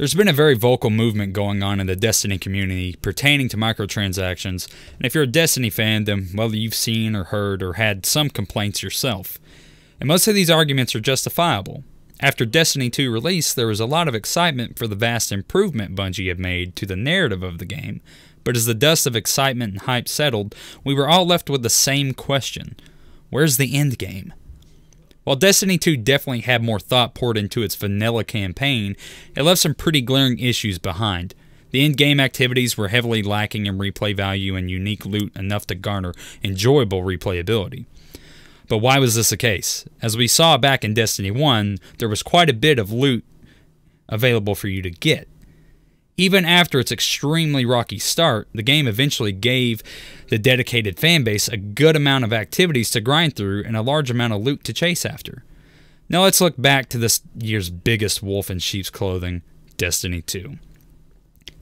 There's been a very vocal movement going on in the Destiny community pertaining to microtransactions, and if you're a Destiny fan, then well, you've seen or heard or had some complaints yourself. And most of these arguments are justifiable. After Destiny 2 release, there was a lot of excitement for the vast improvement Bungie had made to the narrative of the game, but as the dust of excitement and hype settled, we were all left with the same question: where's the end game? While Destiny 2 definitely had more thought poured into its vanilla campaign, it left some pretty glaring issues behind. The in-game activities were heavily lacking in replay value and unique loot enough to garner enjoyable replayability. But why was this the case? As we saw back in Destiny 1, there was quite a bit of loot available for you to get. Even after its extremely rocky start, the game eventually gave the dedicated fanbase a good amount of activities to grind through and a large amount of loot to chase after. Now let's look back to this year's biggest wolf in sheep's clothing, Destiny 2.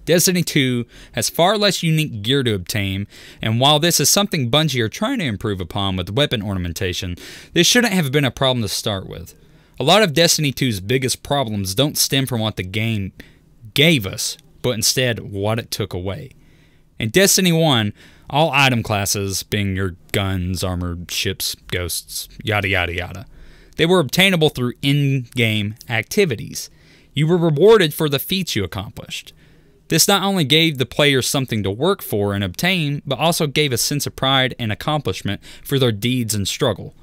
Destiny 2 has far less unique gear to obtain, and while this is something Bungie are trying to improve upon with weapon ornamentation, this shouldn't have been a problem to start with. A lot of Destiny 2's biggest problems don't stem from what the game gave us, but instead what it took away. In Destiny 1, all item classes, being your guns, armor, ships, ghosts, yada yada yada, they were obtainable through in-game activities. You were rewarded for the feats you accomplished. This not only gave the players something to work for and obtain, but also gave a sense of pride and accomplishment for their deeds and struggle.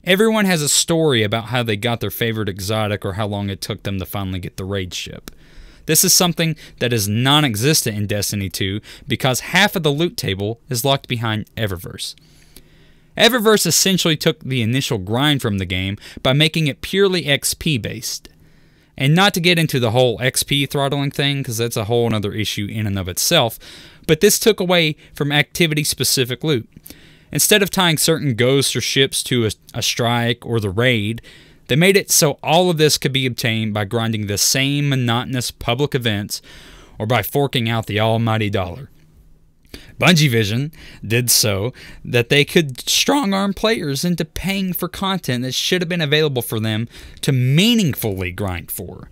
Everyone has a story about how they got their favorite exotic or how long it took them to finally get the raid ship. This is something that is non-existent in Destiny 2 because half of the loot table is locked behind Eververse. Eververse essentially took the initial grind from the game by making it purely XP based. And not to get into the whole XP throttling thing, because that's a whole other issue in and of itself, but this took away from activity-specific loot. Instead of tying certain ghosts or ships to a strike or the raid, they made it so all of this could be obtained by grinding the same monotonous public events or by forking out the almighty dollar. Bungie Vision did so that they could strong-arm players into paying for content that should have been available for them to meaningfully grind for.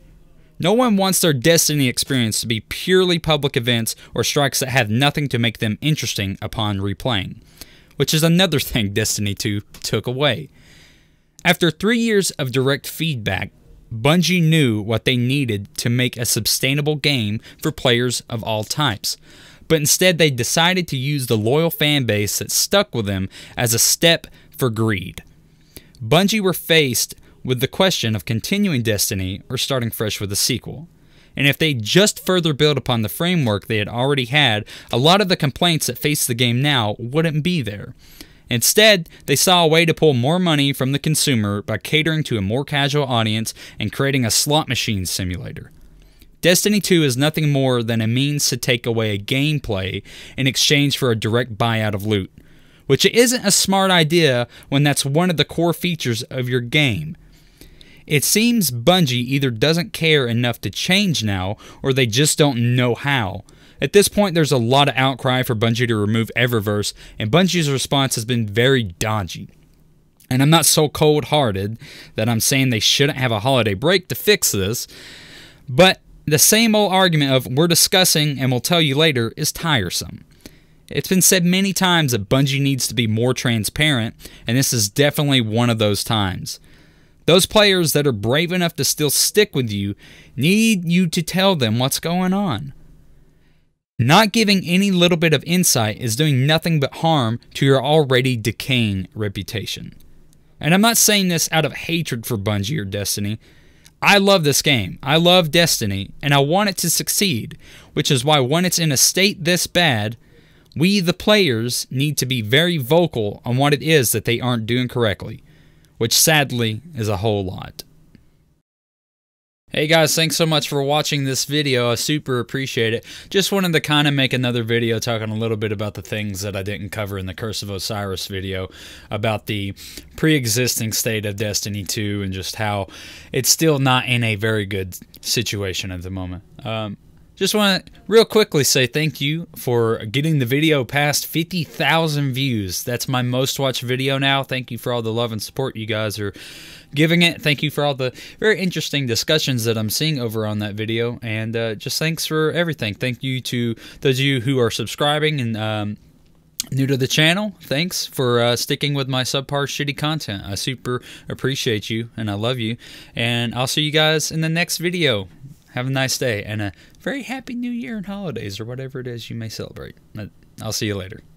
No one wants their Destiny experience to be purely public events or strikes that have nothing to make them interesting upon replaying, which is another thing Destiny 2 took away. After 3 years of direct feedback, Bungie knew what they needed to make a sustainable game for players of all types. But instead they decided to use the loyal fan base that stuck with them as a step for greed. Bungie were faced with the question of continuing Destiny or starting fresh with a sequel. And if they just further built upon the framework they had already had, a lot of the complaints that face the game now wouldn't be there. Instead, they saw a way to pull more money from the consumer by catering to a more casual audience and creating a slot machine simulator. Destiny 2 is nothing more than a means to take away gameplay in exchange for a direct buyout of loot, which isn't a smart idea when that's one of the core features of your game. It seems Bungie either doesn't care enough to change now, or they just don't know how. At this point, there's a lot of outcry for Bungie to remove Eververse, and Bungie's response has been very dodgy. And I'm not so cold-hearted that I'm saying they shouldn't have a holiday break to fix this, but the same old argument of we're discussing and we'll tell you later is tiresome. It's been said many times that Bungie needs to be more transparent, and this is definitely one of those times. Those players that are brave enough to still stick with you need you to tell them what's going on. Not giving any little bit of insight is doing nothing but harm to your already decaying reputation. And I'm not saying this out of hatred for Bungie or Destiny. I love this game, I love Destiny, and I want it to succeed, which is why when it's in a state this bad, we the players need to be very vocal on what it is that they aren't doing correctly, which sadly is a whole lot. Hey guys, thanks so much for watching this video. I super appreciate it. Just wanted to kind of make another video talking a little bit about the things that I didn't cover in the Curse of Osiris video about the pre-existing state of Destiny 2 and just how it's still not in a very good situation at the moment. Just want to real quickly say thank you for getting the video past 50,000 views. That's my most watched video now. Thank you for all the love and support you guys are giving it. Thank you for all the very interesting discussions that I'm seeing over on that video. And just thanks for everything. Thank you to those of you who are subscribing and new to the channel. Thanks for sticking with my subpar shitty content. I super appreciate you and I love you. And I'll see you guys in the next video. Have a nice day and a very happy new year and holidays or whatever it is you may celebrate. I'll see you later.